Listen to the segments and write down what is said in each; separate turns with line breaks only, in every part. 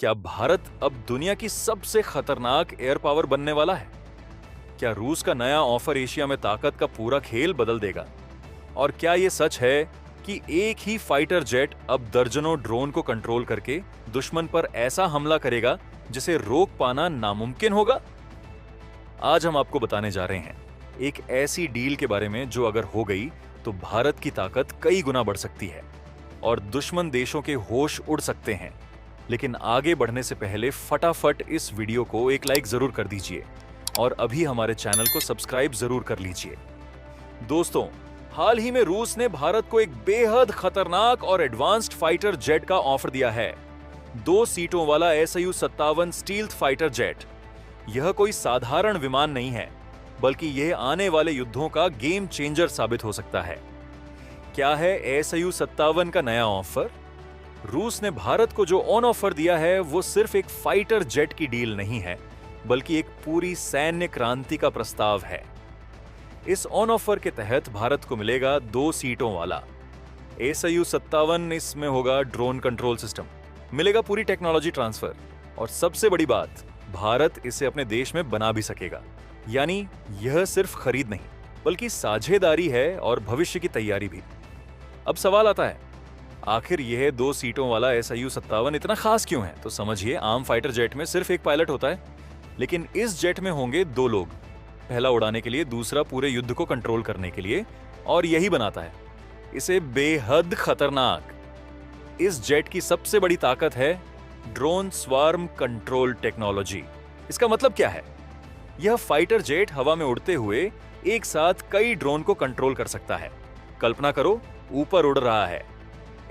क्या भारत अब दुनिया की सबसे खतरनाक एयर पावर बनने वाला है? क्या रूस का नया ऑफर एशिया में ताकत का पूरा खेल बदल देगा? और क्या यह सच है कि एक ही फाइटर जेट अब दर्जनों ड्रोन को कंट्रोल करके दुश्मन पर ऐसा हमला करेगा जिसे रोक पाना नामुमकिन होगा? आज हम आपको बताने जा रहे हैं एक ऐसी डील के बारे में जो अगर हो गई तो भारत की ताकत कई गुना बढ़ सकती है और दुश्मन देशों के होश उड़ सकते हैं। लेकिन आगे बढ़ने से पहले फटाफट इस वीडियो को एक लाइक जरूर कर दीजिए और अभी हमारे चैनल को सब्सक्राइब जरूर कर लीजिए। दोस्तों, हाल ही में रूस ने भारत को एक बेहद खतरनाक और एडवांस्ड फाइटर जेट का ऑफर दिया है। 2 सीटों वाला SU-57 स्टील्थ फाइटर जेट। यह कोई साधारण विमान नहीं है, बल्कि यह आने वाले युद्धों का गेम चेंजर साबित हो सकता है। क्या है SU-57 का नया ऑफर? रूस ने भारत को जो ऑन ऑफर दिया है वो सिर्फ एक फाइटर जेट की डील नहीं है, बल्कि एक पूरी सैन्य क्रांति का प्रस्ताव है। इस ऑन ऑफर के तहत भारत को मिलेगा 2 सीटों वाला SU-57। इसमें होगा ड्रोन कंट्रोल सिस्टम, मिलेगा पूरी टेक्नोलॉजी ट्रांसफर और सबसे बड़ी बात, भारत इसे अपने देश में बना भी सकेगा। यानी यह सिर्फ खरीद नहीं, बल्कि साझेदारी है और भविष्य की तैयारी भी। अब सवाल आता है, आखिर यह 2 सीटों वाला SU-57 इतना खास क्यों है? तो समझिए, आम फाइटर जेट में सिर्फ एक पायलट होता है, लेकिन इस जेट में होंगे 2 लोग, पहला उड़ाने के लिए, दूसरा पूरे युद्ध को कंट्रोल करने के लिए, और यही बनाता है इसे बेहद खतरनाक। इस जेट की सबसे बड़ी ताकत है ड्रोन स्वार्म कंट्रोल टेक्नोलॉजी। इसका मतलब क्या है? यह फाइटर जेट हवा में उड़ते हुए एक साथ कई ड्रोन को कंट्रोल कर सकता है। कल्पना करो, ऊपर उड़ रहा है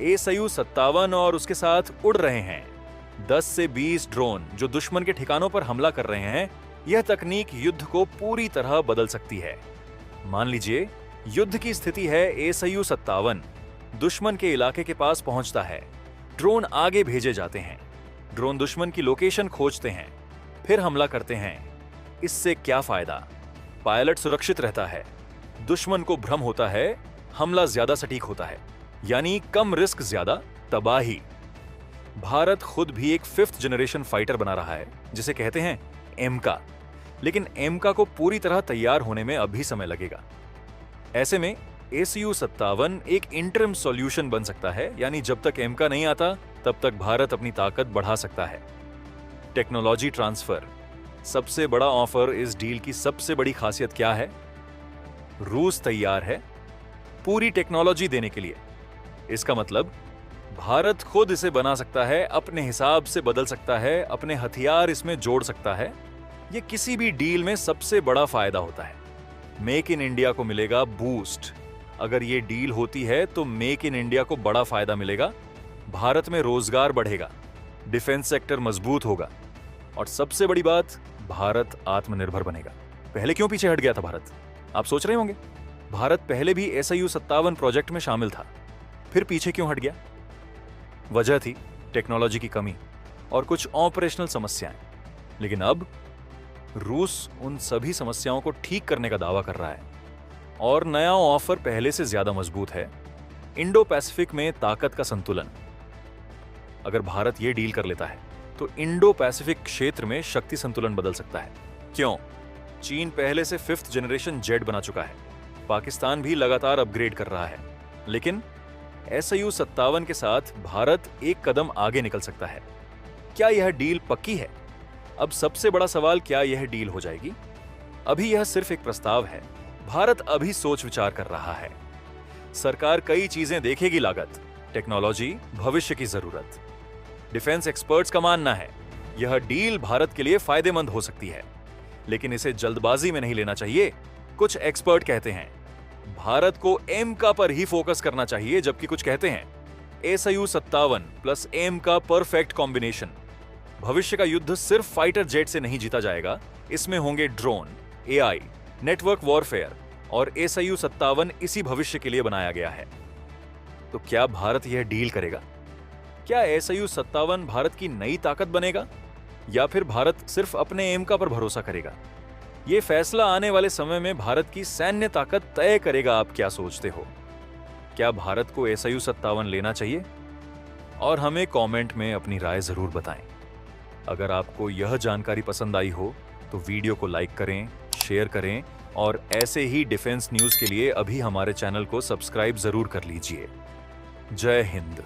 SU-57 और उसके साथ उड़ रहे हैं 10 से 20 ड्रोन जो दुश्मन के ठिकानों पर हमला कर रहे हैं। यह तकनीक युद्ध को पूरी तरह बदल सकती है। मान लीजिए युद्ध की स्थिति है, SU-57 दुश्मन के इलाके के पास पहुंचता है, ड्रोन आगे भेजे जाते हैं, ड्रोन दुश्मन की लोकेशन खोजते हैं, फिर हमला करते हैं। इससे क्या फायदा? पायलट सुरक्षित रहता है, दुश्मन को भ्रम होता है, हमला ज्यादा सटीक होता है, यानी कम रिस्क ज्यादा तबाही। भारत खुद भी एक 5th जनरेशन फाइटर बना रहा है जिसे कहते हैं एमका, लेकिन एमका को पूरी तरह तैयार होने में अभी समय लगेगा। ऐसे में SU-57 एक इंटरिम सॉल्यूशन बन सकता है, यानी जब तक एमका नहीं आता तब तक भारत अपनी ताकत बढ़ा सकता है। टेक्नोलॉजी ट्रांसफर सबसे बड़ा ऑफर। इस डील की सबसे बड़ी खासियत क्या है? रूस तैयार है पूरी टेक्नोलॉजी देने के लिए। इसका मतलब भारत खुद इसे बना सकता है, अपने हिसाब से बदल सकता है, अपने हथियार इसमें जोड़ सकता है। यह किसी भी डील में सबसे बड़ा फायदा होता है। मेक इन इंडिया को मिलेगा बूस्ट। अगर यह डील होती है तो मेक इन इंडिया को बड़ा फायदा मिलेगा, भारत में रोजगार बढ़ेगा, डिफेंस सेक्टर मजबूत होगा और सबसे बड़ी बात, भारत आत्मनिर्भर बनेगा। पहले क्यों पीछे हट गया था भारत? आप सोच रहे होंगे, भारत पहले भी SU-57 प्रोजेक्ट में शामिल था, फिर पीछे क्यों हट गया? वजह थी टेक्नोलॉजी की कमी और कुछ ऑपरेशनल समस्याएं। लेकिन अब रूस उन सभी समस्याओं को ठीक करने का दावा कर रहा है और नया ऑफर पहले से ज्यादा मजबूत है। इंडो पैसिफिक में ताकत का संतुलन। अगर भारत ये डील कर लेता है तो इंडो पैसिफिक क्षेत्र में शक्ति संतुलन बदल सकता है। क्यों? चीन पहले से 5th जनरेशन जेट बना चुका है, पाकिस्तान भी लगातार अपग्रेड कर रहा है, लेकिन SU-57 के साथ भारत एक कदम आगे निकल सकता है। क्या यह डील पक्की है? अब सबसे बड़ा सवाल, क्या यह डील हो जाएगी? अभी यह सिर्फ एक प्रस्ताव है। भारत अभी सोच विचार कर रहा है। सरकार कई चीजें देखेगी, लागत, टेक्नोलॉजी, भविष्य की जरूरत। डिफेंस एक्सपर्ट्स का मानना है यह डील भारत के लिए फायदेमंद हो सकती है, लेकिन इसे जल्दबाजी में नहीं लेना चाहिए। कुछ एक्सपर्ट कहते हैं भारत को एमका पर ही फोकस करना चाहिए, जबकि कुछ कहते हैं SU-57 प्लस एमका परफेक्ट कॉम्बिनेशन। भविष्य का युद्ध सिर्फ फाइटर जेट से नहीं जीता जाएगा, इसमें होंगे ड्रोन, AI, नेटवर्क वॉरफेयर और SU-57 इसी भविष्य के लिए बनाया गया है। तो क्या भारत यह डील करेगा? क्या SU-57 भारत की नई ताकत बनेगा या फिर भारत सिर्फ अपने एमका पर भरोसा करेगा? ये फैसला आने वाले समय में भारत की सैन्य ताकत तय करेगा। आप क्या सोचते हो? क्या भारत को SU-57 लेना चाहिए? और हमें कमेंट में अपनी राय जरूर बताएं। अगर आपको यह जानकारी पसंद आई हो तो वीडियो को लाइक करें, शेयर करें और ऐसे ही डिफेंस न्यूज के लिए अभी हमारे चैनल को सब्सक्राइब जरूर कर लीजिए। जय हिंद।